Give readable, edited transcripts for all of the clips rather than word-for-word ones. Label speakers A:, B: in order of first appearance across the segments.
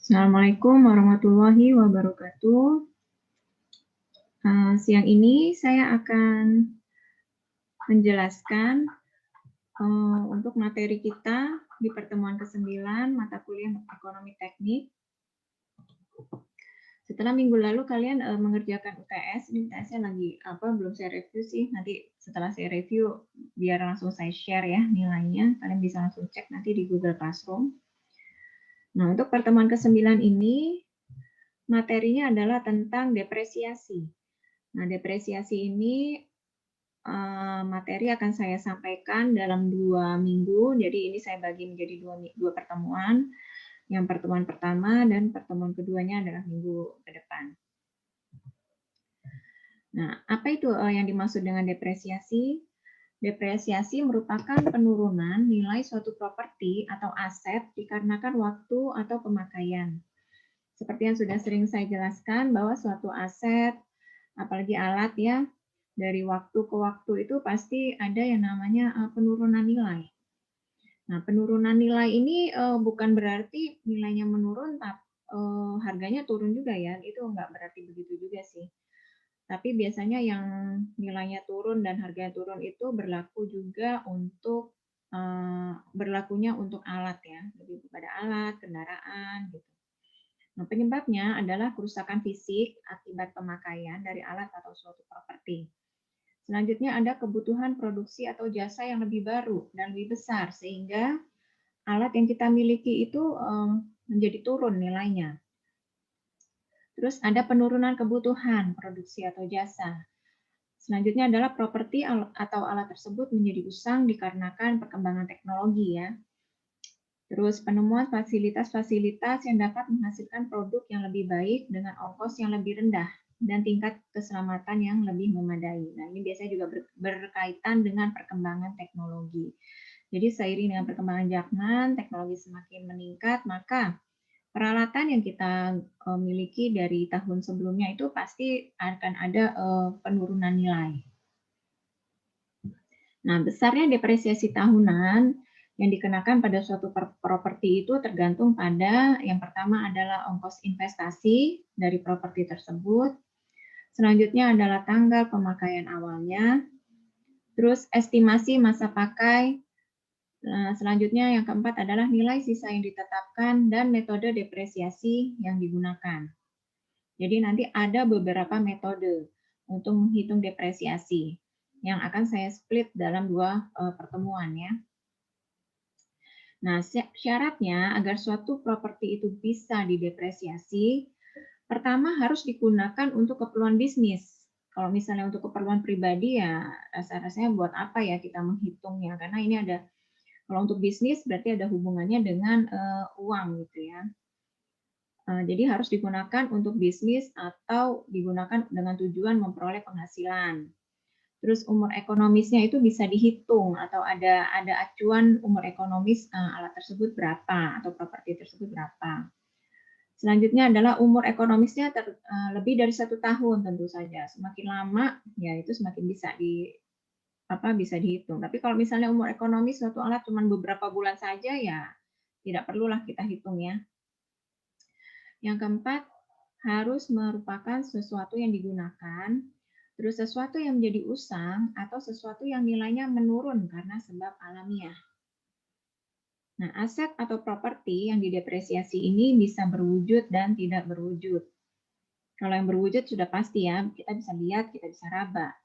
A: Assalamualaikum warahmatullahi wabarakatuh. Siang ini saya akan menjelaskan untuk materi kita di pertemuan ke-9 mata kuliah ekonomi teknik. Setelah minggu lalu kalian mengerjakan UTS, ini UTS-nya lagi belum saya review sih. Nanti setelah saya review biar langsung saya share ya nilainya. Kalian bisa langsung cek nanti di Google Classroom. Nah, untuk pertemuan ke-9 ini materinya adalah tentang depresiasi. Nah, depresiasi ini materi akan saya sampaikan dalam 2 minggu. Jadi ini saya bagi menjadi dua pertemuan. Yang pertemuan pertama dan pertemuan keduanya adalah minggu ke depan. Nah, apa itu yang dimaksud dengan depresiasi? Depresiasi merupakan penurunan nilai suatu properti atau aset dikarenakan waktu atau pemakaian. Seperti yang sudah sering saya jelaskan bahwa suatu aset, apalagi alat ya, dari waktu ke waktu itu pasti ada yang namanya penurunan nilai. Nah, penurunan nilai ini bukan berarti nilainya menurun, tapi harganya turun juga ya. Itu nggak berarti begitu juga sih. Tapi biasanya yang nilainya turun dan harganya turun itu berlaku juga untuk berlakunya untuk alat ya, lebih kepada alat, kendaraan gitu. Nah, penyebabnya adalah kerusakan fisik akibat pemakaian dari alat atau suatu properti. Selanjutnya ada kebutuhan produksi atau jasa yang lebih baru dan lebih besar sehingga alat yang kita miliki itu menjadi turun nilainya. Terus ada penurunan kebutuhan produksi atau jasa. Selanjutnya adalah properti atau alat tersebut menjadi usang dikarenakan perkembangan teknologi ya. Terus penemuan fasilitas-fasilitas yang dapat menghasilkan produk yang lebih baik dengan ongkos yang lebih rendah dan tingkat keselamatan yang lebih memadai. Nah, ini biasanya juga berkaitan dengan perkembangan teknologi. Jadi seiring dengan perkembangan zaman, teknologi semakin meningkat, maka peralatan yang kita miliki dari tahun sebelumnya itu pasti akan ada penurunan nilai. Nah, besarnya depresiasi tahunan yang dikenakan pada suatu properti itu tergantung pada yang pertama adalah ongkos investasi dari properti tersebut. Selanjutnya adalah tanggal pemakaian awalnya. Terus estimasi masa pakai. Selanjutnya yang keempat adalah nilai sisa yang ditetapkan dan metode depresiasi yang digunakan. Jadi nanti ada beberapa metode untuk menghitung depresiasi yang akan saya split dalam 2 pertemuan ya. Nah, syaratnya agar suatu properti itu bisa didepresiasi, pertama harus digunakan untuk keperluan bisnis. Kalau misalnya untuk keperluan pribadi ya rasa-rasanya buat apa ya kita menghitungnya, karena ini ada, kalau untuk bisnis berarti ada hubungannya dengan uang gitu ya. Jadi harus digunakan untuk bisnis atau digunakan dengan tujuan memperoleh penghasilan. Terus umur ekonomisnya itu bisa dihitung atau ada acuan umur ekonomis alat tersebut berapa atau properti tersebut berapa. Selanjutnya adalah umur ekonomisnya lebih dari 1 tahun tentu saja. Semakin lama ya itu semakin bisa dihitung. Tapi kalau misalnya umur ekonomis suatu alat cuma beberapa bulan saja ya tidak perlulah kita hitung ya. Yang keempat, harus merupakan sesuatu yang digunakan, terus sesuatu yang menjadi usang, atau sesuatu yang nilainya menurun karena sebab alamiah. Nah, aset atau properti yang didepresiasi ini bisa berwujud dan tidak berwujud. Kalau yang berwujud sudah pasti ya, kita bisa lihat, kita bisa raba.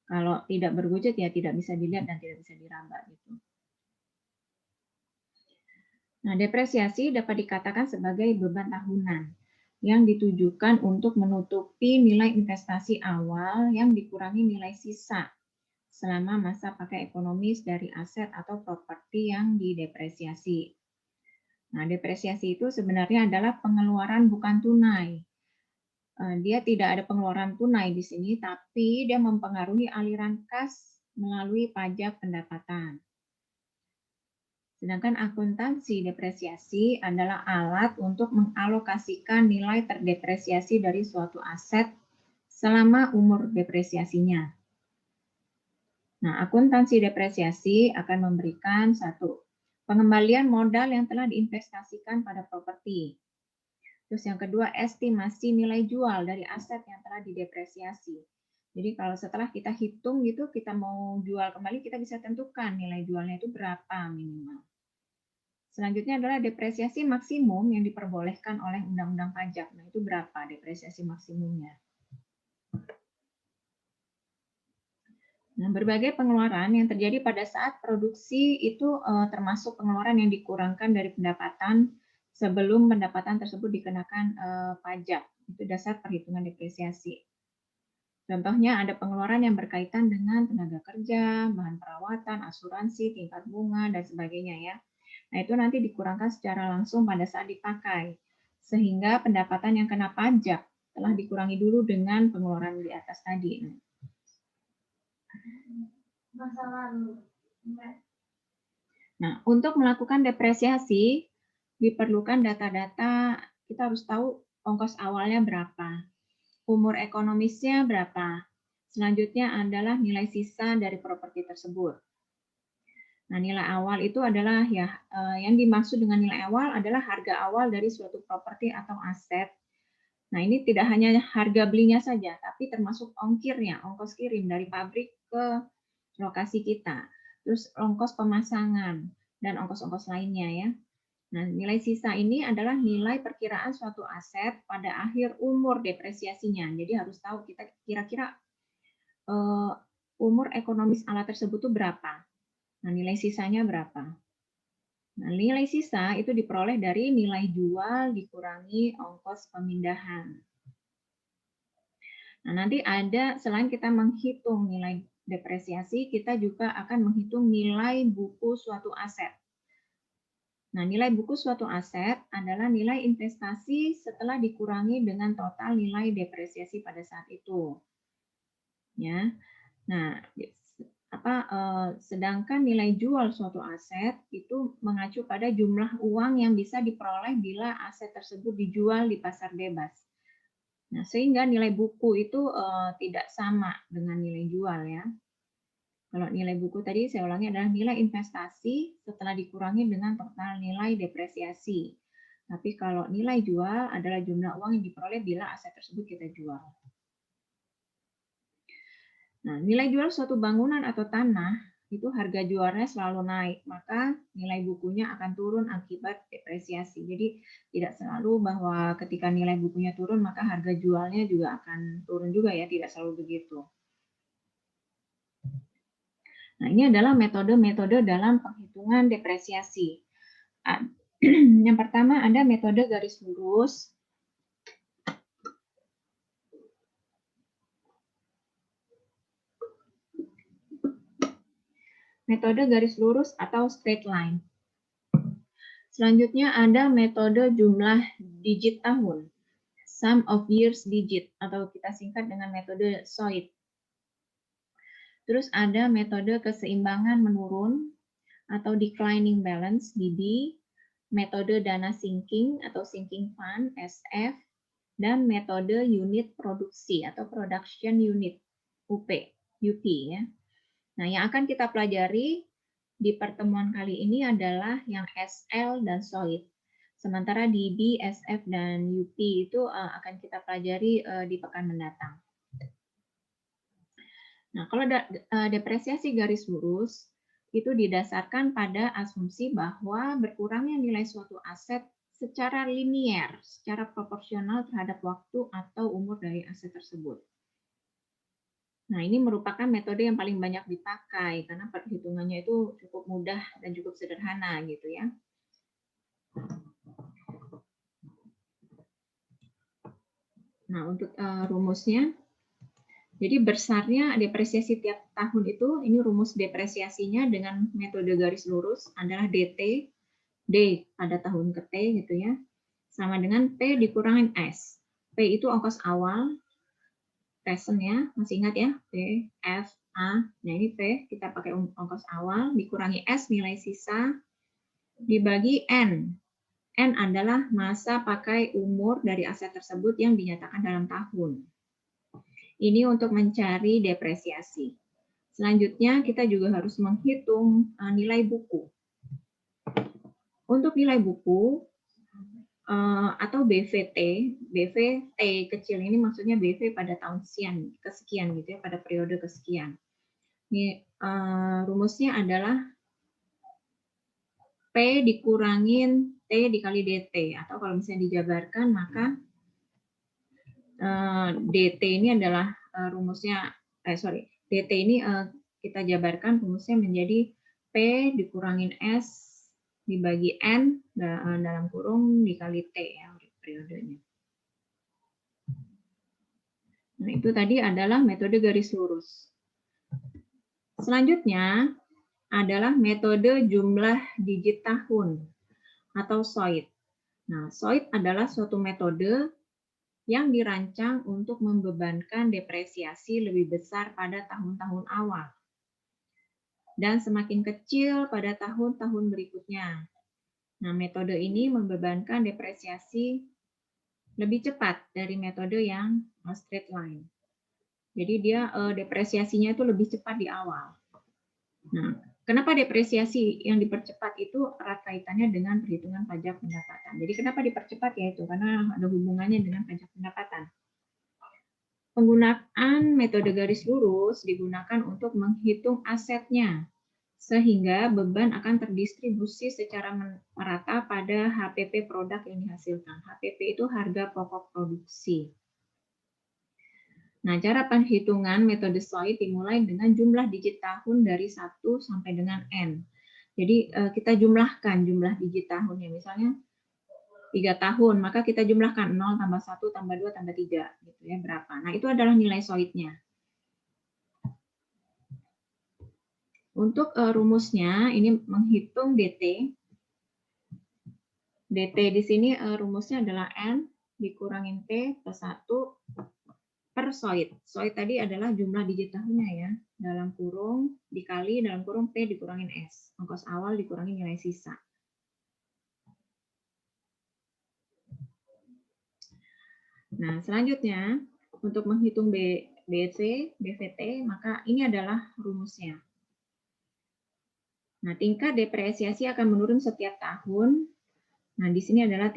A: Kalau tidak berwujud ya tidak bisa dilihat dan tidak bisa diraba gitu. Nah, depresiasi dapat dikatakan sebagai beban tahunan yang ditujukan untuk menutupi nilai investasi awal yang dikurangi nilai sisa selama masa pakai ekonomis dari aset atau properti yang didepresiasi. Nah, depresiasi itu sebenarnya adalah pengeluaran bukan tunai. Dia tidak ada pengeluaran tunai di sini, tapi dia mempengaruhi aliran kas melalui pajak pendapatan. Sedangkan akuntansi depresiasi adalah alat untuk mengalokasikan nilai terdepresiasi dari suatu aset selama umur depresiasinya. Nah, akuntansi depresiasi akan memberikan 1. Pengembalian modal yang telah diinvestasikan pada properti. Terus yang kedua, estimasi nilai jual dari aset yang telah didepresiasi. Jadi kalau setelah kita hitung gitu, kita mau jual kembali, kita bisa tentukan nilai jualnya itu berapa minimal. Selanjutnya adalah depresiasi maksimum yang diperbolehkan oleh Undang-Undang Pajak. Nah, itu berapa depresiasi maksimumnya? Nah, berbagai pengeluaran yang terjadi pada saat produksi itu termasuk pengeluaran yang dikurangkan dari pendapatan sebelum pendapatan tersebut dikenakan pajak. Itu dasar perhitungan depresiasi. Contohnya ada pengeluaran yang berkaitan dengan tenaga kerja, bahan perawatan, asuransi, tingkat bunga, dan sebagainya ya. Nah, itu nanti dikurangkan secara langsung pada saat dipakai. Sehingga pendapatan yang kena pajak telah dikurangi dulu dengan pengeluaran di atas tadi. Nah, untuk melakukan depresiasi, diperlukan data-data, kita harus tahu ongkos awalnya berapa, umur ekonomisnya berapa, selanjutnya adalah nilai sisa dari properti tersebut. Nah, nilai awal itu adalah yang dimaksud dengan nilai awal adalah harga awal dari suatu properti atau aset. Nah, ini tidak hanya harga belinya saja, tapi termasuk ongkirnya, ongkos kirim dari pabrik ke lokasi kita. Terus ongkos pemasangan dan ongkos-ongkos lainnya ya. Nah, nilai sisa ini adalah nilai perkiraan suatu aset pada akhir umur depresiasinya. Jadi harus tahu kita kira-kira umur ekonomis alat tersebut itu berapa. Nah, nilai sisanya berapa? Nah, nilai sisa itu diperoleh dari nilai jual dikurangi ongkos pemindahan. Nah, nanti ada, selain kita menghitung nilai depresiasi, kita juga akan menghitung nilai buku suatu aset. Nah, nilai buku suatu aset adalah nilai investasi setelah dikurangi dengan total nilai depresiasi pada saat itu. Ya. Nah, sedangkan nilai jual suatu aset itu mengacu pada jumlah uang yang bisa diperoleh bila aset tersebut dijual di pasar bebas. Nah, sehingga nilai buku itu tidak sama dengan nilai jual ya. Kalau nilai buku tadi saya ulangi adalah nilai investasi setelah dikurangi dengan total nilai depresiasi. Tapi kalau nilai jual adalah jumlah uang yang diperoleh bila aset tersebut kita jual. Nah, nilai jual suatu bangunan atau tanah itu harga jualnya selalu naik, maka nilai bukunya akan turun akibat depresiasi. Jadi tidak selalu bahwa ketika nilai bukunya turun maka harga jualnya juga akan turun juga ya, tidak selalu begitu. Nah, ini adalah metode-metode dalam penghitungan depresiasi. Yang pertama ada metode garis lurus. Metode garis lurus atau straight line. Selanjutnya ada metode jumlah digit tahun, sum of years digit, atau kita singkat dengan metode SOID. Terus ada metode keseimbangan menurun atau declining balance (DB), metode dana sinking atau sinking fund (SF), dan metode unit produksi atau production unit (UP). Ya. Nah, yang akan kita pelajari di pertemuan kali ini adalah yang SL dan SOID. Sementara DB, SF, dan UP itu akan kita pelajari di pekan mendatang. Nah, kalau depresiasi garis lurus itu didasarkan pada asumsi bahwa berkurangnya nilai suatu aset secara linier, secara proporsional terhadap waktu atau umur dari aset tersebut. Nah, ini merupakan metode yang paling banyak dipakai karena perhitungannya itu cukup mudah dan cukup sederhana gitu ya. Nah, untuk rumusnya, jadi besarnya depresiasi tiap tahun itu, ini rumus depresiasinya dengan metode garis lurus adalah DT, D pada tahun ke T gitu ya, sama dengan P dikurangin S. P itu ongkos awal, present ya, masih ingat ya, P, F, A. Nah ini P, kita pakai ongkos awal, dikurangi S nilai sisa, dibagi N. N adalah masa pakai umur dari aset tersebut yang dinyatakan dalam tahun. Ini untuk mencari depresiasi. Selanjutnya kita juga harus menghitung nilai buku. Untuk nilai buku, atau BVT. BVT kecil ini maksudnya BV pada tahun kesekian gitu ya, pada periode kesekian. Ini rumusnya adalah P dikurangin T dikali DT, atau kalau misalnya dijabarkan maka DT ini adalah rumusnya, DT ini kita jabarkan rumusnya menjadi P dikurangin S dibagi N dalam kurung dikali T ya periodenya. Nah, itu tadi adalah metode garis lurus. Selanjutnya adalah metode jumlah digit tahun atau SOID. Nah, SOID adalah suatu metode yang dirancang untuk membebankan depresiasi lebih besar pada tahun-tahun awal dan semakin kecil pada tahun-tahun berikutnya. Nah, metode ini membebankan depresiasi lebih cepat dari metode yang straight line. Jadi dia depresiasinya itu lebih cepat di awal. Nah, kenapa depresiasi yang dipercepat itu erat kaitannya dengan perhitungan pajak pendapatan. Jadi kenapa dipercepat ya itu? Karena ada hubungannya dengan pajak pendapatan. Penggunaan metode garis lurus digunakan untuk menghitung asetnya, sehingga beban akan terdistribusi secara merata pada HPP produk yang dihasilkan. HPP itu harga pokok produksi. Nah, cara penghitungan metode SOID dimulai dengan jumlah digit tahun dari 1 sampai dengan N. Jadi kita jumlahkan jumlah digit tahunnya. Misalnya 3 tahun, maka kita jumlahkan 0 tambah 1 tambah 2 tambah 3 gitu ya, berapa. Nah, itu adalah nilai SOID-nya. Untuk rumusnya ini menghitung DT. DT di sini rumusnya adalah N dikurangin T plus 1 per SOID. SOID tadi adalah jumlah digit tahunnya ya, dalam kurung dikali dalam kurung P dikurangin S. Ongkos awal dikurangi nilai sisa. Nah, selanjutnya untuk menghitung BC, BVT, maka ini adalah rumusnya. Nah, tingkat depresiasi akan menurun setiap tahun. Nah, di sini adalah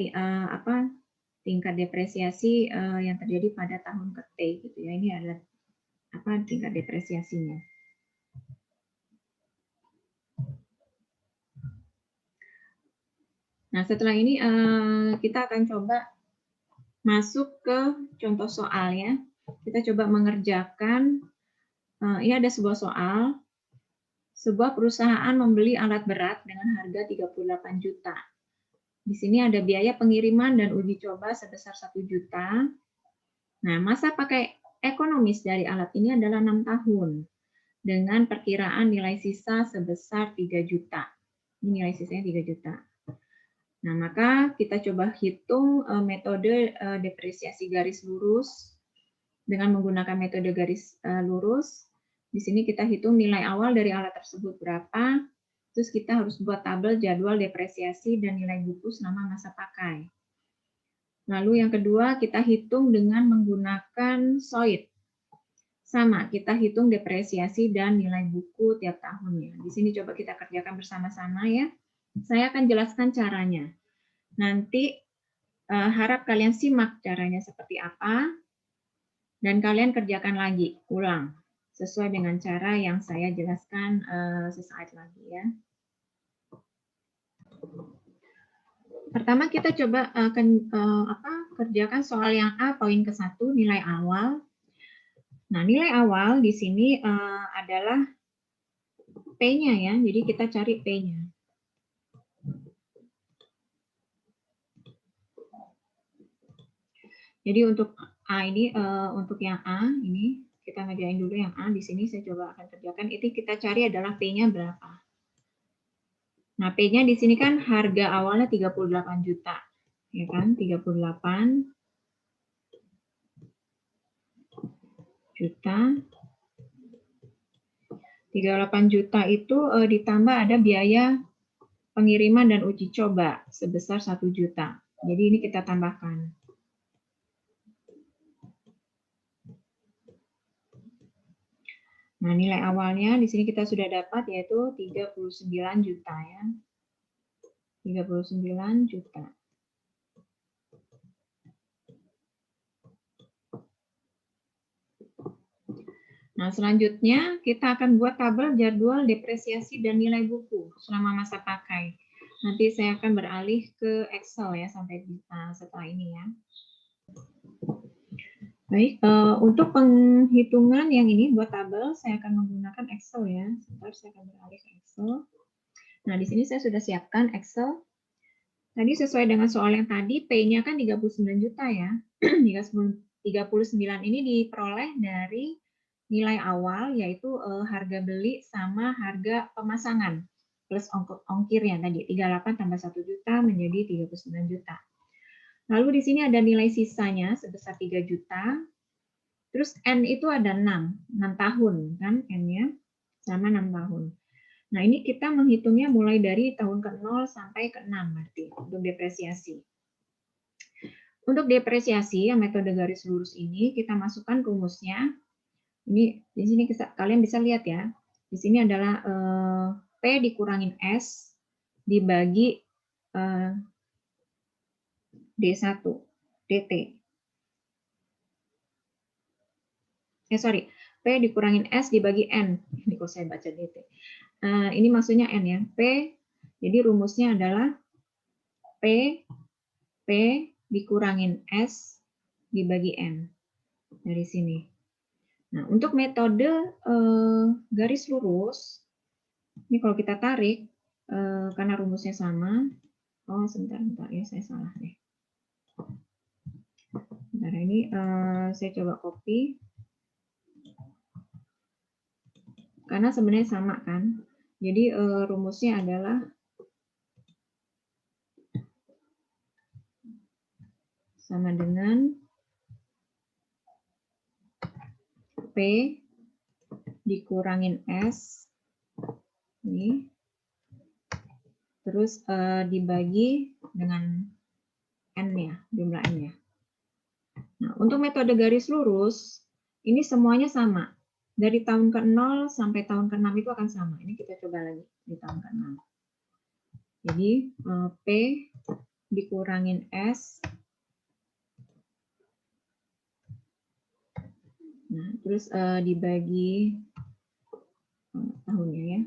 A: tingkat depresiasi yang terjadi pada tahun ke T gitu ya. Ini adalah tingkat depresiasinya. Nah, setelah ini kita akan coba masuk ke contoh soal ya. Kita coba mengerjakan, ini ada sebuah soal. Sebuah perusahaan membeli alat berat dengan harga 38 juta. Di sini ada biaya pengiriman dan uji coba sebesar 1 juta. Nah, masa pakai ekonomis dari alat ini adalah 6 tahun dengan perkiraan nilai sisa sebesar 3 juta. Ini nilai sisanya 3 juta. Nah, maka kita coba hitung metode depresiasi garis lurus dengan menggunakan metode garis lurus. Di sini kita hitung nilai awal dari alat tersebut berapa, terus kita harus buat tabel jadwal depresiasi dan nilai buku selama masa pakai. Lalu yang kedua, kita hitung dengan menggunakan SOID. Sama, kita hitung depresiasi dan nilai buku tiap tahunnya. Di sini coba kita kerjakan bersama-sama ya. Saya akan jelaskan caranya. Nanti harap kalian simak caranya seperti apa, dan kalian kerjakan lagi, ulang, sesuai dengan cara yang saya jelaskan sesaat lagi ya. Pertama kita coba kerjakan soal yang A poin ke-1, nilai awal. Nah, nilai awal di sini adalah P-nya ya, jadi kita cari P-nya. Jadi untuk A ini, untuk yang A ini, kita ngerjain dulu yang A. Di sini saya coba akan kerjakan, itu kita cari adalah P-nya berapa. Nah, P-nya di sini kan harga awalnya 38 juta. Ya kan, 38 juta. 38 juta itu ditambah ada biaya pengiriman dan uji coba sebesar 1 juta. Jadi ini kita tambahkan. Nah, nilai awalnya di sini kita sudah dapat yaitu 39 juta ya. 39 juta. Nah, selanjutnya kita akan buat tabel jadwal depresiasi dan nilai buku selama masa pakai. Nanti saya akan beralih ke Excel ya sampai setelah ini ya. Baik, untuk penghitungan yang ini buat tabel saya akan menggunakan Excel ya. Sebentar saya akan beralih ke Excel. Nah, di sini saya sudah siapkan Excel. Tadi sesuai dengan soal yang tadi, P-nya kan 39 juta ya. 39 ini diperoleh dari nilai awal, yaitu harga beli sama harga pemasangan. Plus ongkirnya tadi, 38 tambah 1 juta menjadi 39 juta. Lalu di sini ada nilai sisanya sebesar 3 juta. Terus N itu ada 6 tahun kan N-nya sama 6 tahun. Nah, ini kita menghitungnya mulai dari tahun ke-0 sampai ke-6 berarti untuk depresiasi. Untuk depresiasi yang metode garis lurus ini kita masukkan rumusnya. Ini di sini kalian bisa lihat ya. Di sini adalah P dikurangin S dibagi D1 DT. P dikurangin S dibagi N. Ini kok saya baca DT. Ini maksudnya N ya. P, jadi rumusnya adalah P dikurangin S dibagi N. Dari sini. Nah, untuk metode garis lurus, ini kalau kita tarik, karena rumusnya sama, sebentar ya, saya salah deh. Bentar, ini saya coba copy. Karena sebenarnya sama kan. Jadi rumusnya adalah sama dengan P dikurangin S ini terus dibagi dengan N ya, jumlah N ya. Nah, untuk metode garis lurus ini semuanya sama. Dari tahun ke-0 sampai tahun ke-6 itu akan sama. Ini kita coba lagi di tahun ke-6. Jadi P dikurangin S. Nah, terus dibagi tahunnya ya.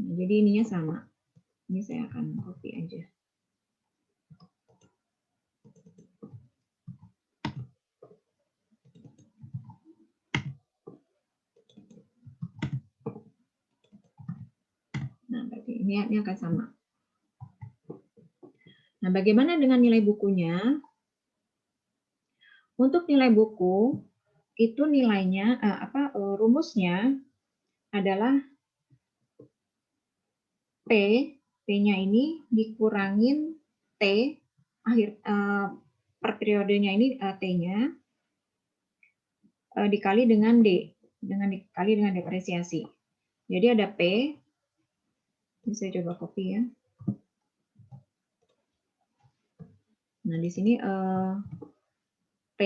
A: Nah, jadi ininya sama. Ini saya akan copy aja. Nah, berarti ini akan sama. Nah, bagaimana dengan nilai bukunya? Untuk nilai buku itu nilainya rumusnya adalah P-nya ini dikurangin T akhir per periodenya ini T-nya dikali dengan dikali dengan depresiasi. Jadi ada P, ini saya coba copy ya. Nah, di sini P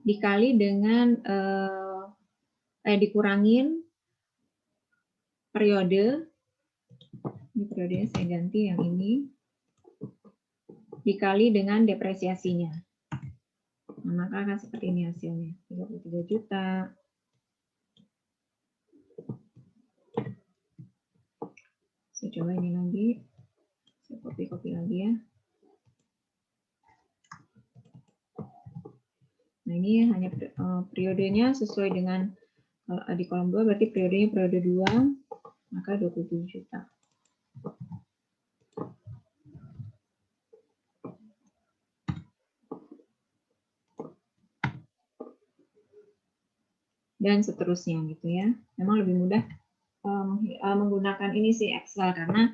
A: dikali dengan dikurangin periode. Ini periodenya saya ganti yang ini. Dikali dengan depresiasinya. Nah, maka akan seperti ini hasilnya. 33 juta. Saya coba ini lagi. Saya copy lagi ya. Nah, ini hanya periodenya sesuai dengan di kolom 2 berarti periodenya periode 2, maka 27 juta. Dan seterusnya gitu ya. Memang lebih mudah menggunakan ini sih Excel karena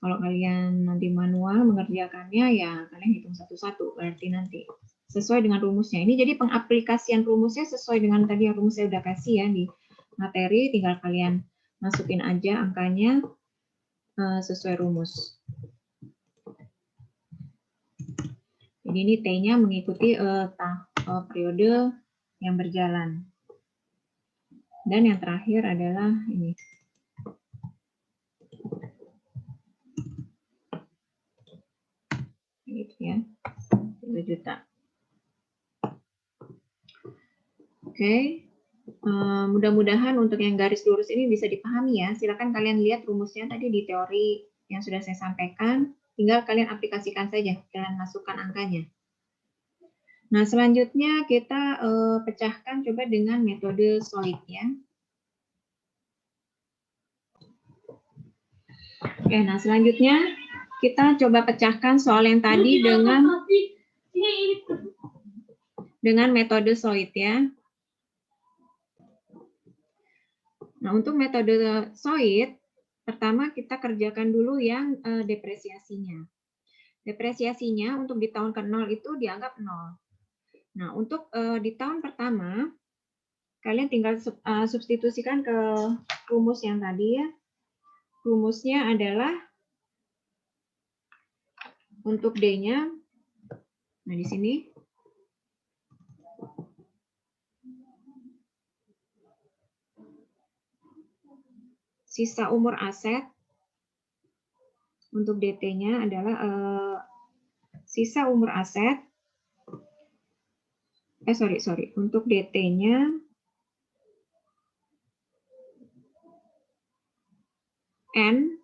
A: kalau kalian nanti manual mengerjakannya ya kalian hitung satu-satu berarti nanti sesuai dengan rumusnya. Ini jadi pengaplikasian rumusnya sesuai dengan tadi yang rumus saya udah kasih ya di materi, tinggal kalian masukin aja angkanya sesuai rumus. Jadi ini T-nya mengikuti periode yang berjalan. Dan yang terakhir adalah ini. Gitu ya. 3 juta. Oke. Mudah-mudahan untuk yang garis lurus ini bisa dipahami ya. Silakan kalian lihat rumusnya tadi di teori yang sudah saya sampaikan. Tinggal kalian aplikasikan saja dan masukkan angkanya. Nah, selanjutnya kita pecahkan coba dengan metode solid ya. Oke, nah selanjutnya kita coba pecahkan soal yang tadi dengan metode solid ya. Nah, untuk metode solid, pertama kita kerjakan dulu yang depresiasinya. Depresiasinya untuk di tahun ke-0 itu dianggap 0. Nah, untuk di tahun pertama, kalian tinggal substitusikan ke rumus yang tadi ya. Rumusnya adalah untuk D-nya, nah di sini, sisa umur aset untuk DT-nya adalah sisa umur aset. Untuk DT-nya N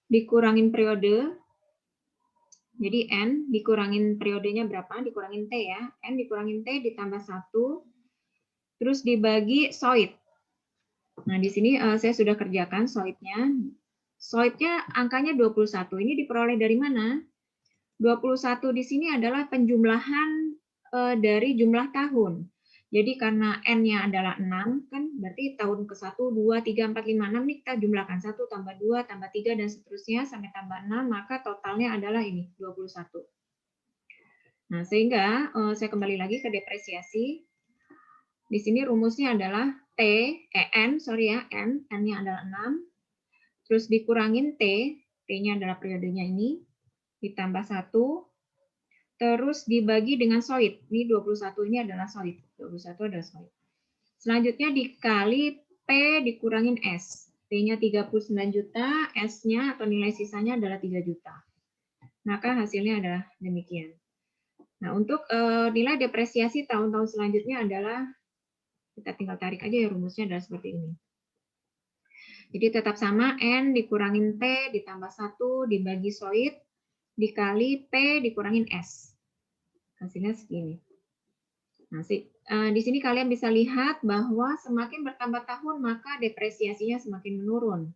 A: dikurangin periode. Jadi N dikurangin periodenya berapa? Dikurangin T ya. N dikurangin T ditambah 1. Terus dibagi SOID. Nah, di sini saya sudah kerjakan SOID-nya. SOID-nya angkanya 21. Ini diperoleh dari mana? 21 di sini adalah penjumlahan dari jumlah tahun. Jadi karena N-nya adalah 6, kan berarti tahun ke-1, 2, 3, 4, 5, 6 ini kita jumlahkan 1, tambah 2, tambah 3, dan seterusnya sampai tambah 6, maka totalnya adalah ini, 21. Nah, sehingga saya kembali lagi ke depresiasi. Di sini rumusnya adalah N-nya adalah 6, terus dikurangin T-nya adalah periodenya ini, ditambah 1, terus dibagi dengan SOID. Ini 21 ini adalah SOID. 21 adalah SOID. Selanjutnya dikali P dikurangin S. P-nya 39 juta, S-nya atau nilai sisanya adalah 3 juta. Maka hasilnya adalah demikian. Nah, untuk nilai depresiasi tahun-tahun selanjutnya adalah, kita tinggal tarik aja ya, rumusnya adalah seperti ini. Jadi tetap sama, N dikurangin T ditambah 1 dibagi SOID dikali P dikurangin S. Hasilnya segini. Nah, di sini kalian bisa lihat bahwa semakin bertambah tahun maka depresiasinya semakin menurun.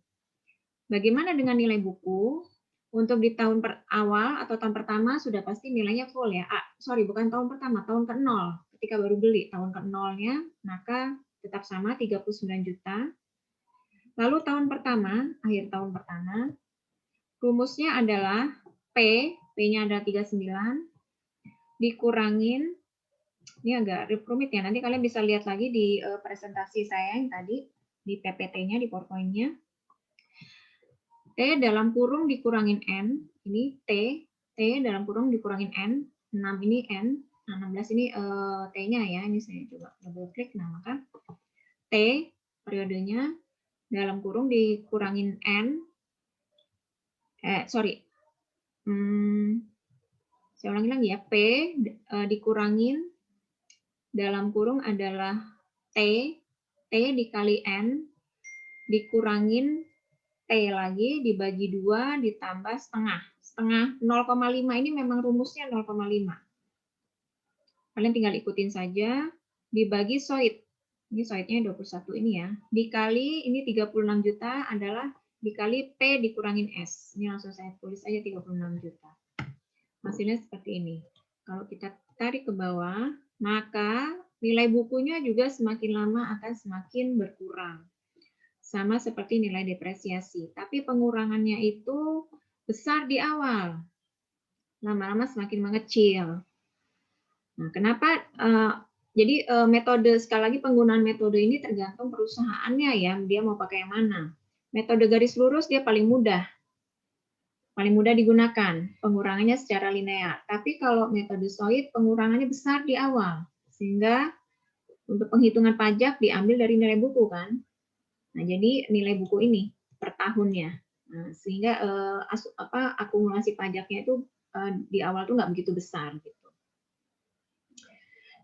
A: Bagaimana dengan nilai buku? Untuk di tahun awal atau tahun pertama sudah pasti nilainya full ya. Bukan tahun pertama, tahun ke-0. Ketika baru beli tahun ke-0-nya, maka tetap sama 39 juta. Lalu tahun pertama, akhir tahun pertama, rumusnya adalah P-nya adalah 39, dikurangin, ini agak rumit ya, nanti kalian bisa lihat lagi di presentasi saya yang tadi, di PPT-nya, di PowerPoint-nya. T dalam kurung dikurangin N, ini T dalam kurung dikurangin N, 6 ini N, nah 16 ini T-nya ya, ini saya coba double klik, nah maka T periodenya dalam kurung dikurangin N, saya ulangi lagi ya, P dikurangin dalam kurung adalah T dikali N, dikurangin T lagi, dibagi 2, ditambah setengah. Setengah 0,5 ini memang rumusnya 0,5. Kalian tinggal ikutin saja, dibagi SOID. Ini SOID-nya 21 ini ya. Dikali, ini 36 juta adalah dikali P dikurangin S. Ini langsung saya tulis aja 36 juta. Hasilnya seperti ini. Kalau kita tarik ke bawah, maka nilai bukunya juga semakin lama akan semakin berkurang. Sama seperti nilai depresiasi. Tapi pengurangannya itu besar di awal. Lama-lama semakin mengecil. Nah, kenapa? Jadi metode, sekali lagi penggunaan metode ini tergantung perusahaannya ya. Dia mau pakai yang mana. Metode garis lurus dia paling mudah digunakan, pengurangannya secara linear. Tapi kalau metode SOID, pengurangannya besar di awal, sehingga untuk penghitungan pajak diambil dari nilai buku kan. Nah, jadi nilai buku ini per tahunnya. Nah, sehingga akumulasi pajaknya itu di awal tuh nggak begitu besar gitu.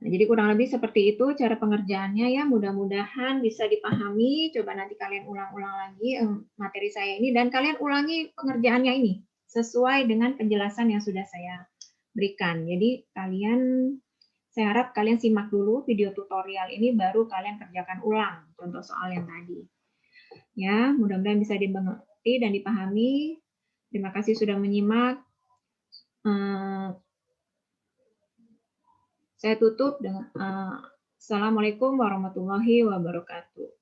A: Nah, jadi kurang lebih seperti itu cara pengerjaannya ya. Mudah-mudahan bisa dipahami. Coba nanti kalian ulang-ulang lagi materi saya ini dan kalian ulangi pengerjaannya ini sesuai dengan penjelasan yang sudah saya berikan. Jadi saya harap kalian simak dulu video tutorial ini baru kalian kerjakan ulang contoh soal yang tadi. Ya, mudah-mudahan bisa dimengerti dan dipahami. Terima kasih sudah menyimak. Saya tutup dengan Assalamualaikum warahmatullahi wabarakatuh.